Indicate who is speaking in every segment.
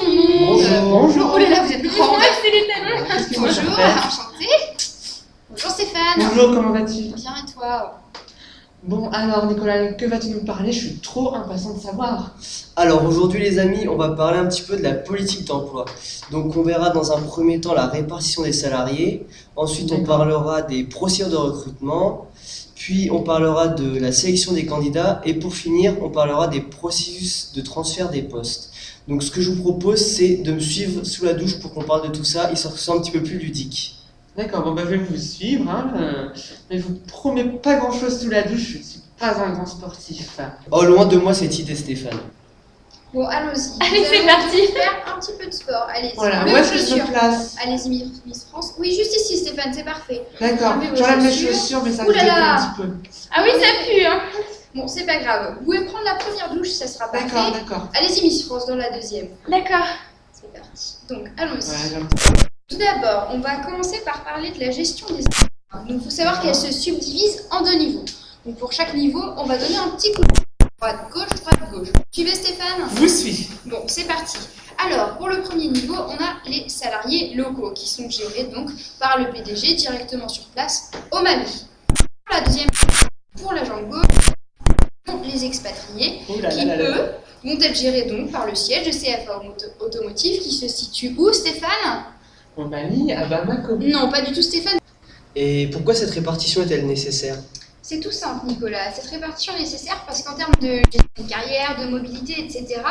Speaker 1: tout le monde.
Speaker 2: Bonjour.
Speaker 1: Oh là là, vous êtes grand.
Speaker 3: C'est les talons.
Speaker 1: Bonjour, enchantée. Bonjour Stéphane.
Speaker 2: Bonjour, comment vas-tu?
Speaker 1: Bien et toi?
Speaker 2: Bon, alors Nicolas, que vas-tu nous parler? Je suis trop impatient de savoir.
Speaker 4: Alors aujourd'hui les amis, on va parler un petit peu de la politique d'emploi. Donc on verra dans un premier temps la répartition des salariés, ensuite on parlera des procédures de recrutement, puis on parlera de la sélection des candidats et pour finir on parlera des processus de transfert des postes. Donc ce que je vous propose c'est de me suivre sous la douche pour qu'on parle de tout ça, histoire que ce soit un petit peu plus ludique.
Speaker 2: D'accord, bon bah je vais vous suivre, mais je vous promets pas grand chose sous la douche, je ne suis pas un grand sportif.
Speaker 4: Oh loin de moi cette idée Stéphane.
Speaker 1: Bon, allons-y.
Speaker 3: Allez, c'est
Speaker 1: Nous allons
Speaker 3: parti.
Speaker 1: faire un petit peu de sport. Allez-y.
Speaker 2: Voilà,
Speaker 1: Le
Speaker 2: où est-ce que je
Speaker 1: chaussure.
Speaker 2: me place?
Speaker 1: Allez-y, Miss France. Oui, juste ici, Stéphane, c'est parfait.
Speaker 2: D'accord,
Speaker 1: Enlevez vos
Speaker 2: j'enlève mes
Speaker 1: chaussures.
Speaker 2: chaussures, mais ça me
Speaker 1: Ouh là
Speaker 2: dégoûte
Speaker 1: là.
Speaker 2: un petit peu.
Speaker 3: Ah oui, ça pue, hein.
Speaker 1: Bon, c'est pas grave. Vous pouvez prendre la première douche, ça sera
Speaker 2: D'accord,
Speaker 1: parfait.
Speaker 2: d'accord.
Speaker 1: Allez-y, Miss France, dans la deuxième.
Speaker 3: D'accord.
Speaker 1: C'est parti. Donc, allons-y.
Speaker 2: Voilà, j'ai un petit-
Speaker 1: Tout d'abord, on va commencer par parler de la gestion des emplois. Donc, il faut savoir qu'elle se subdivise en deux niveaux. Donc, pour chaque niveau, on va donner un petit coup de droite, gauche. Suivez Stéphane?
Speaker 2: Vous suis.
Speaker 1: Bon, c'est parti. Alors, pour le premier niveau, on a les salariés locaux qui sont gérés donc par le PDG directement sur place au Mali. Pour la deuxième, pour la jambe gauche, les expatriés
Speaker 2: Oh là
Speaker 1: qui,
Speaker 2: là là là.
Speaker 1: eux, vont être gérés donc par le siège de CFA Automotive qui se situe où, Stéphane?
Speaker 2: Au Mali, à Bamako.
Speaker 1: Non, pas du tout, Stéphane.
Speaker 4: Et pourquoi cette répartition est-elle nécessaire?
Speaker 1: C'est tout simple, Nicolas. Cette répartition est nécessaire parce qu'en termes de gestion de carrière, de mobilité, etc.,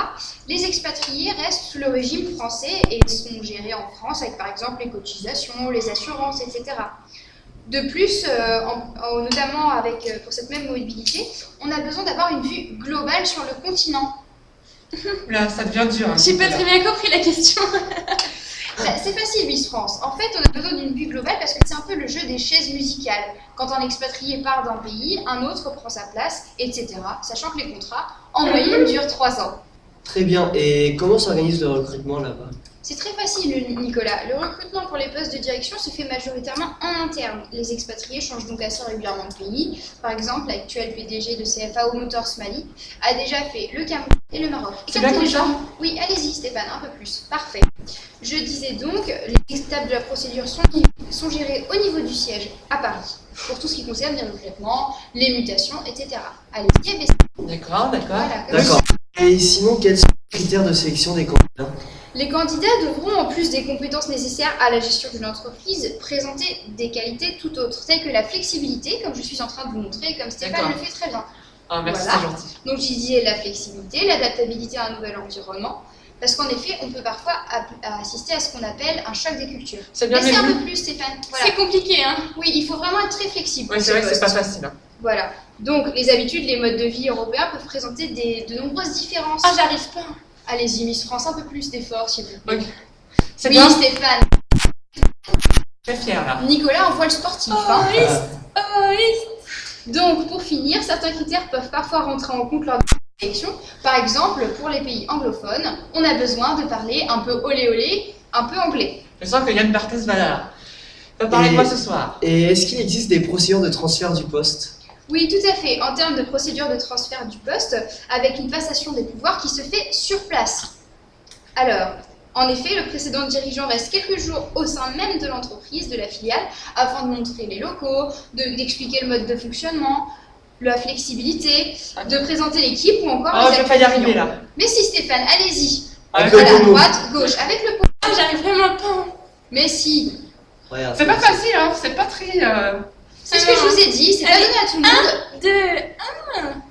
Speaker 1: les expatriés restent sous le régime français et sont gérés en France avec par exemple les cotisations, les assurances, etc. De plus, notamment pour cette même mobilité, on a besoin d'avoir une vue globale sur le continent.
Speaker 2: Là, ça devient dur. hein,
Speaker 3: J'ai pas
Speaker 2: Nicolas.
Speaker 3: très bien compris la question.
Speaker 1: C'est facile, Miss France. En fait, on a besoin d'une vue globale parce que c'est un peu le jeu des chaises musicales. Quand un expatrié part d'un pays, un autre prend sa place, etc. Sachant que les contrats, en moyenne, durent 3 ans.
Speaker 4: Très bien, et comment s'organise le recrutement là-bas?
Speaker 1: C'est très facile, Nicolas. Le recrutement pour les postes de direction se fait majoritairement en interne. Les expatriés changent donc assez régulièrement de pays. Par exemple, l'actuel PDG de CFA Motors Mali a déjà fait le Cameroun et le Maroc.
Speaker 2: C'est bien comme ça?
Speaker 1: Oui, allez-y Stéphane, un peu plus. Parfait. Je disais donc, les étapes de la procédure sont gérées au niveau du siège à Paris, pour tout ce qui concerne les recrutements, les mutations, etc. Allez-y, ABC.
Speaker 2: D'accord, d'accord.
Speaker 1: Voilà, comme
Speaker 4: D'accord. Et sinon, quels sont les critères de sélection des candidats?
Speaker 1: Les candidats devront, en plus des compétences nécessaires à la gestion d'une entreprise, présenter des qualités tout autres, telles que la flexibilité, comme je suis en train de vous montrer, et comme Stéphane
Speaker 2: D'accord.
Speaker 1: le fait très bien.
Speaker 2: Ah, merci,
Speaker 1: Voilà.
Speaker 2: c'est gentil.
Speaker 1: Donc je disais la flexibilité, l'adaptabilité à un nouvel environnement, parce qu'en effet, on peut parfois assister à ce qu'on appelle un choc des cultures.
Speaker 2: C'est bien
Speaker 1: Laissez un
Speaker 2: vu.
Speaker 1: peu plus, Stéphane. Voilà.
Speaker 3: C'est compliqué, hein.
Speaker 1: Oui, il faut vraiment être très flexible.
Speaker 2: Oui,
Speaker 1: pour
Speaker 2: c'est
Speaker 1: ce
Speaker 2: vrai que c'est pas
Speaker 1: poste.
Speaker 2: facile. hein.
Speaker 1: Voilà. Donc les habitudes, les modes de vie européens peuvent présenter de nombreuses différences.
Speaker 3: Ah, j'arrive pas.
Speaker 1: Allez-y, Miss France, un peu plus d'efforts, s'il vous plaît.
Speaker 2: Ok. C'est
Speaker 1: Oui,
Speaker 2: bien,
Speaker 1: Stéphane.
Speaker 2: très fier là.
Speaker 1: Nicolas envoie le sportif.
Speaker 3: Oh,
Speaker 1: hein.
Speaker 3: oui. Oh, oui.
Speaker 1: Donc, pour finir, certains critères peuvent parfois rentrer en compte lors de la sélection. Par exemple, pour les pays anglophones, on a besoin de parler un peu olé olé, un peu anglais.
Speaker 2: Je sens que Yann Barthès va parler de moi ce soir.
Speaker 4: Et est-ce qu'il existe des procédures de transfert du poste?
Speaker 1: Oui, tout à fait. En termes de procédure de transfert du poste, avec une passation des pouvoirs qui se fait sur place. Alors, en effet, le précédent dirigeant reste quelques jours au sein même de l'entreprise, de la filiale, afin de montrer les locaux, d'expliquer le mode de fonctionnement, la flexibilité, de présenter l'équipe ou encore
Speaker 2: Oh,
Speaker 1: les
Speaker 2: je vais pas y
Speaker 1: actions
Speaker 2: arriver
Speaker 1: clients.
Speaker 2: là.
Speaker 1: Mais si Stéphane, allez-y.
Speaker 4: Avec
Speaker 1: Voilà,
Speaker 4: le poumon.
Speaker 1: droite, gauche, avec le pot.
Speaker 3: Ah, j'arrive vraiment pas.
Speaker 1: Mais si,
Speaker 4: Regarde,
Speaker 2: C'est pas facile, hein. C'est pas très.
Speaker 1: c'est ce que je vous ai dit, c'est pas
Speaker 3: Allez,
Speaker 1: donné à tout le monde.
Speaker 3: 2,